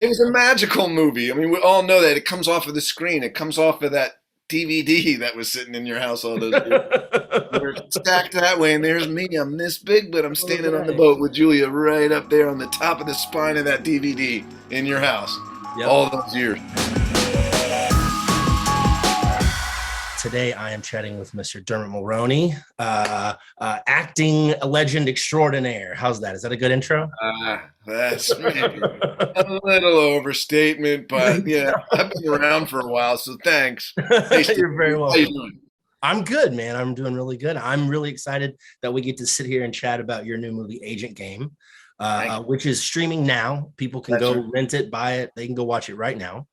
It was a magical movie. I mean, we all know that it comes off of the screen. It comes off of that DVD that was sitting in your house all those years. We're stacked that way, and there's me. I'm this big, but I'm standing on the Right. boat with Julia right up there on the top of the spine of that DVD in your house Yep. all those years. Today, I am chatting with Mr. Dermot Mulroney, acting legend extraordinaire. How's that? Is that a good intro? That's maybe a little overstatement, but yeah, I've been around for a while, so thanks. Hey, Steve, You're very how you welcome. doing? I'm good, man. I'm doing really good. I'm really excited that we get to sit here and chat about your new movie, Agent Game, Thank you. which is streaming now. People can That's go right. rent it, buy it. They can go watch it right now.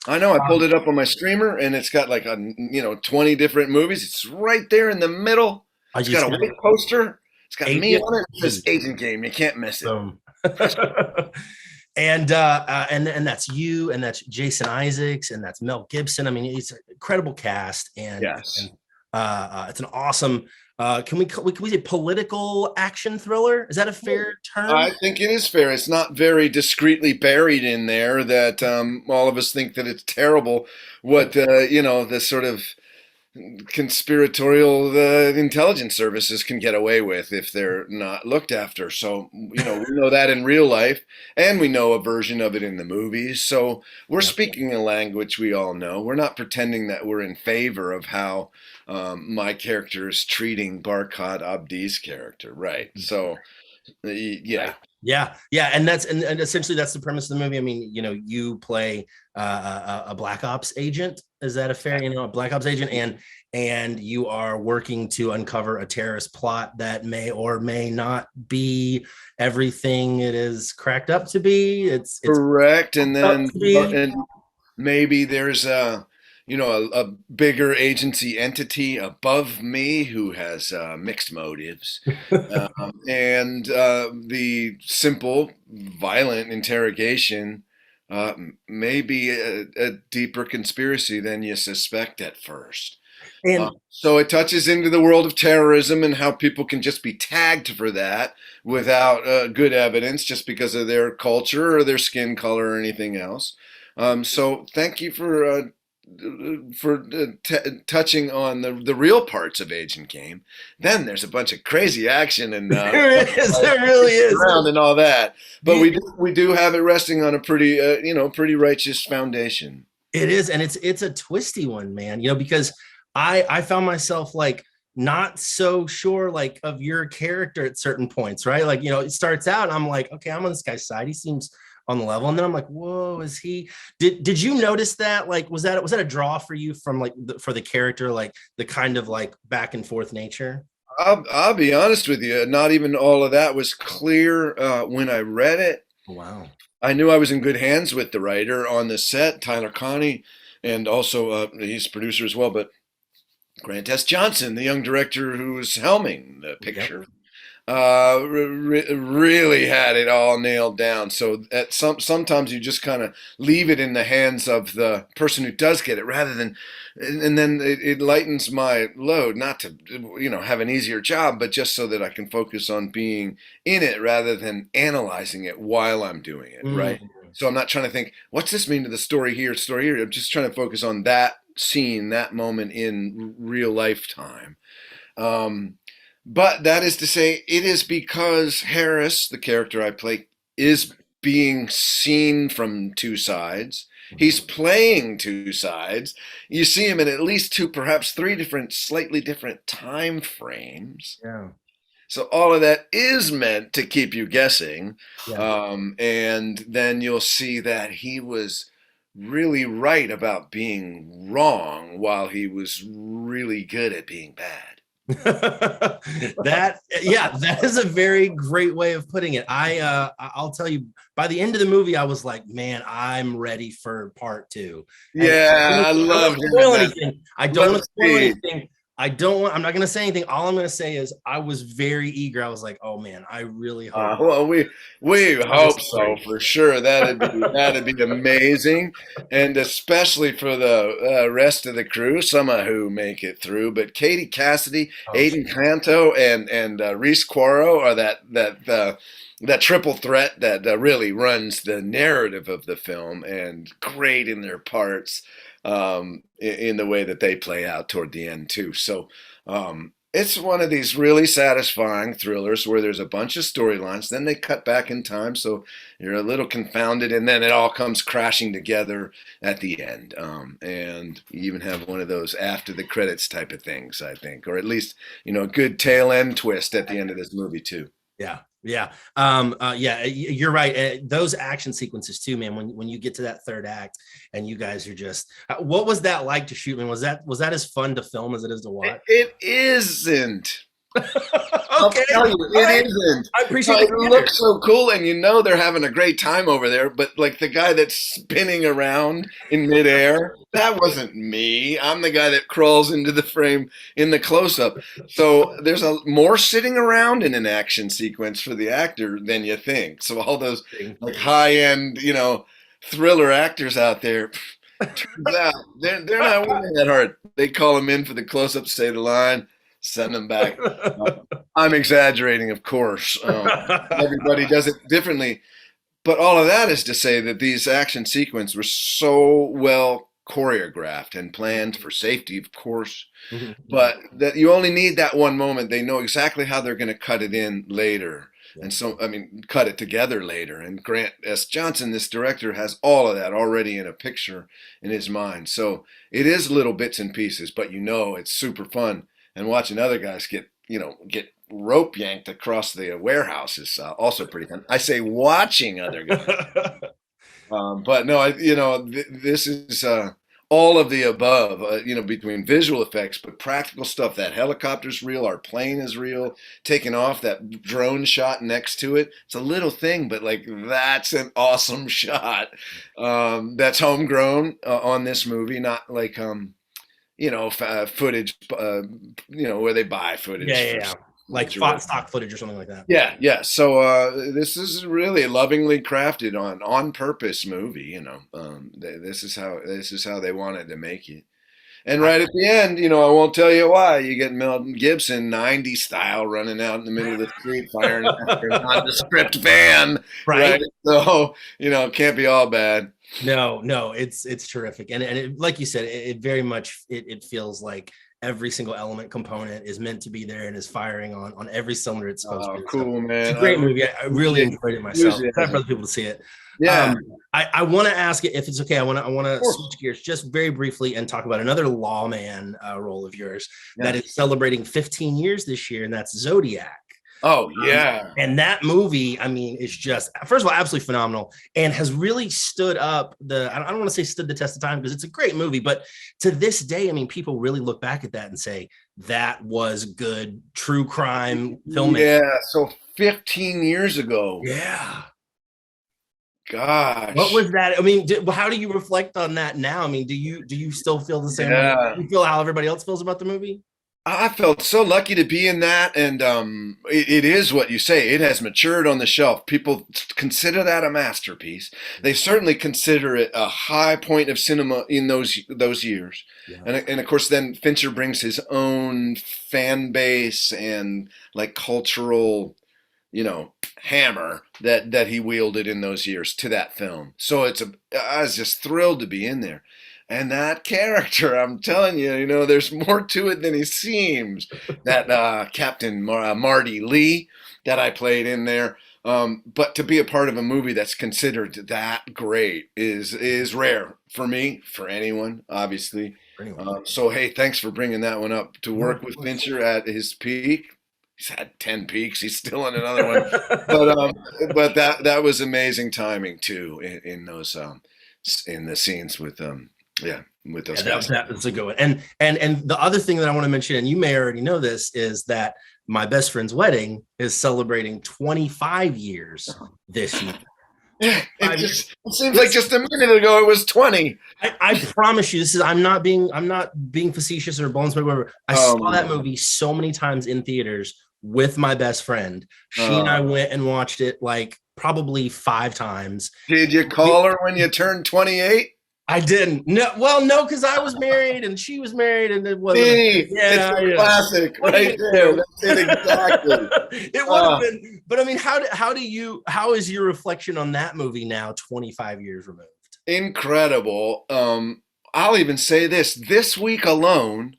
I know. I pulled it up on my streamer, and it's got like 20 different movies. It's right there in the middle. I It's got just a got white poster. It's got me Agent on it. It says Game. Agent Game. You can't miss it. Boom. Press play. And that's you, and that's Jason Isaacs, and that's Mel Gibson. I mean, it's an incredible cast, Yes. it's an awesome. Can we say political action thriller? Is that a fair term? I think it is fair. It's not very discreetly buried in there that all of us think that it's terrible what the sort of conspiratorial intelligence services can get away with if they're not looked after. So, we know that in real life, and we know a version of it in the movies. So we're Yeah. speaking a language we all know. We're not pretending that we're in favor of how my character is treating Barkhad Abdi's character. Right. So, yeah. Right. Yeah, and essentially that's the premise of the movie. I mean, you play a black ops agent. Is that a fair, a black ops agent, and you are working to uncover a terrorist plot that may or may not be everything it is cracked up to be. It's Correct. And up then, to be. and maybe there's a bigger agency entity above me who has mixed motives. And the simple, violent interrogation may be a deeper conspiracy than you suspect at first. And So it touches into the world of terrorism and how people can just be tagged for that without good evidence just because of their culture or their skin color or anything else. So thank you for touching on the real parts of Agent Game. Then there's a bunch of crazy action and there really is. around and all that, but we do have it resting on a pretty righteous foundation. It is, and it's a twisty one, man. Because I found myself like not so sure like of your character at certain points, right? Like, it starts out and I'm like, okay, I'm on this guy's side. He seems on the level, and then I'm like, whoa, is he? Did you notice that? Like, was that a draw for you from like for the character, like the kind of like back and forth nature? I'll be honest with you. Not even all of that was clear when I read it. Wow. I knew I was in good hands with the writer on the set, Tyler Connie, and also he's a producer as well. But Grant S. Johnson, the young director who was helming the Yep. picture, really had it all nailed down. So sometimes you just kind of leave it in the hands of the person who does get it, rather than, and then it lightens my load, not to have an easier job, but just so that I can focus on being in it rather than analyzing it while I'm doing it. Mm. Right. So I'm not trying to think, what's this mean to the story here, story here. I'm just trying to focus on that scene, that moment in real lifetime. Um, but that is to say, it is because Harris, the character I play, is being seen from two sides. He's playing two sides. You see him in at least two, perhaps three different, slightly different time frames. Yeah. So all of that is meant to keep you guessing. Yeah. And then you'll see that he was really right about being wrong while he was really good at being bad. That is a very great way of putting it. I'll tell you, by the end of the movie I was like, man, I'm ready for part two. And Yeah, I I don't want love to spoil that. anything. I don't want Let's to spoil see. anything. I'm not going to say anything. All I'm going to say is I was very eager. I was like, oh man, I really hope Well, we this hope so story. for sure. That'd be amazing, and especially for the rest of the crew, some of who make it through. But Katie Cassidy, Oh, Adan Canto, and Rhys Coiro are that that triple threat that really runs the narrative of the film, and great in their parts, in the way that they play out toward the end too. So it's one of these really satisfying thrillers where there's a bunch of storylines, then they cut back in time, so you're a little confounded, and then it all comes crashing together at the end. And you even have one of those after the credits type of things, I think, or at least, a good tail end twist at the end of this movie too. Yeah. Yeah. Yeah, you're right. Those action sequences too, man, when you get to that third act and you guys are just, what was that like to shoot? Man, was that as fun to film as it is to watch? It isn't. Okay. I'll tell you, it isn't. I appreciate it. Looks so cool, and they're having a great time over there, but like the guy that's spinning around in midair, that wasn't me. I'm the guy that crawls into the frame in the close-up. So there's more sitting around in an action sequence for the actor than you think. So all those like high-end, thriller actors out there, turns out they're not working that hard. They call them in for the close-up, say the line, send them back. I'm exaggerating, of course. Everybody does it differently. But all of that is to say that these action sequences were so well choreographed and planned for safety, of course. Mm-hmm. But that you only need that one moment. They know exactly how they're going to cut it in later. Yeah. And so, cut it together later. And Grant S. Johnson, this director, has all of that already in a picture in his mind. So it is little bits and pieces, but it's super fun. And watching other guys get rope yanked across the warehouse is also pretty fun. I say watching other guys, but no, this is all of the above. Between visual effects, but practical stuff. That helicopter's real. Our plane is real. Taking off, that drone shot next to it. It's a little thing, but that's an awesome shot. That's homegrown on this movie, not like footage, where they buy footage. Yeah. Like stock footage or something like that. Yeah. So this is really a lovingly crafted on purpose movie. This is how they wanted to make it. And right at the end, I won't tell you why, you get Mel Gibson 90s style running out in the middle of the street firing after a nondescript van. Right. So, can't be all bad. No, it's terrific, and it, like you said, it very much it feels like every single element component is meant to be there and is firing on every cylinder it's supposed to be. Cool, man! It's a great movie. I really enjoyed it myself. I've had other people to see it. Yeah, I want to ask it if it's okay. I want to switch gears just very briefly and talk about another lawman role of yours that is celebrating 15 years this year, and that's Zodiac. Oh, yeah. And that movie, is just, first of all, absolutely phenomenal, and has really stood up I don't want to say stood the test of time because it's a great movie, but to this day, people really look back at that and say that was good true crime filmmaking. Yeah, so 15 years ago. Yeah. Gosh. What was that? How do you reflect on that now? Do you still feel the same way? Do you feel how everybody else feels about the movie? I felt so lucky to be in that, and it is what you say. It has matured on the shelf. People consider that a masterpiece. They certainly consider it a high point of cinema in those years. Yeah. And of course, then Fincher brings his own fan base and cultural, hammer that he wielded in those years to that film. So I was just thrilled to be in there. And that character, I'm telling you, there's more to it than he seems. That Captain Marty Lee that I played in there. But to be a part of a movie that's considered that great is rare for me, for anyone, obviously. So, hey, thanks for bringing that one up. To work with Fincher at his peak. He's had 10 peaks. He's still in another one. But that was amazing timing, too, in those in the scenes with with those guys. That's a good one. And the other thing that I want to mention, and you may already know this, is that my best friend's wedding is celebrating 25 years this year. It seems like just a minute ago it was 20. I promise you, I'm not being facetious or bones or whatever. I saw that movie so many times in theaters with my best friend. She and I went and watched it probably 5 times. Did you call her when you turned 28? I didn't. No, well, no, because I was married and she was married, and it wasn't. See, it's a classic right there. That's it exactly. It would have been, but I mean, how is your reflection on that movie now, 25 years removed? Incredible. I'll even say this week alone,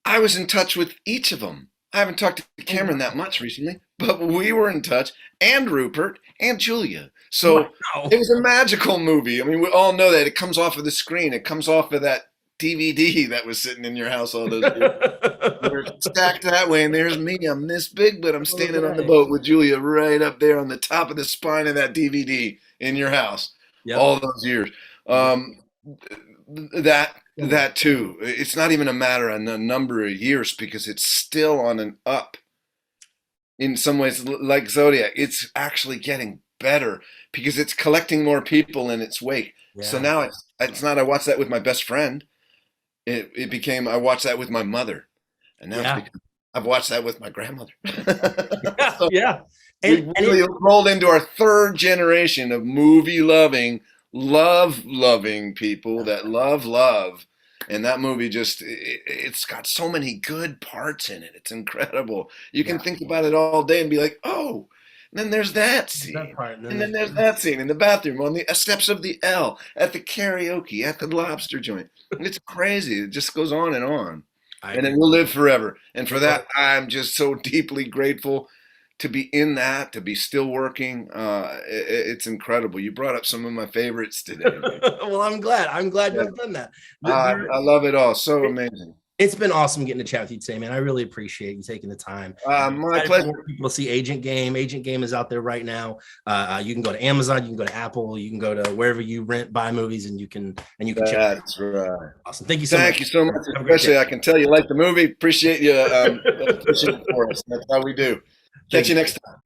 I was in touch with each of them. I haven't talked to Cameron that much recently, but we were in touch, and Rupert and Julia. So It was a magical movie. I mean, we all know that it comes off of the screen. It comes off of that DVD that was sitting in your house all those years. We're stacked that way, and there's me. I'm this big, but I'm standing on the boat with Julia right up there on the top of the spine of that DVD in your house all those years. That too. It's not even a matter of a number of years because it's still on an up. In some ways, like Zodiac, it's actually getting better because it's collecting more people in its wake. Yeah. So now it's not I watched that with my best friend. It became I watched that with my mother, and now I've watched that with my grandmother. So we really rolled into our third generation of movie-loving, love-loving people that love. And that movie it's got so many good parts in it. It's incredible. You can think about it all day and be like, oh, and then there's that scene. That part, and then there's that scene in the bathroom, on the steps of the L, at the karaoke, at the lobster joint. It's crazy. It just goes on and on. And it will live forever. And for that, I'm just so deeply grateful to be in that, to be still working. It's incredible. You brought up some of my favorites today. Well, I'm glad you've done that. I love it all. So amazing. It's been awesome getting to chat with you today, man. I really appreciate you taking the time. My pleasure. People see Agent Game. Agent Game is out there right now. You can go to Amazon. You can go to Apple. You can go to wherever you buy movies, and you can check it out. That's right. Awesome. Thank you so much. Thank you so much. Especially, I can tell you like the movie. Appreciate you pushing it for us. That's how we do. Catch you next time.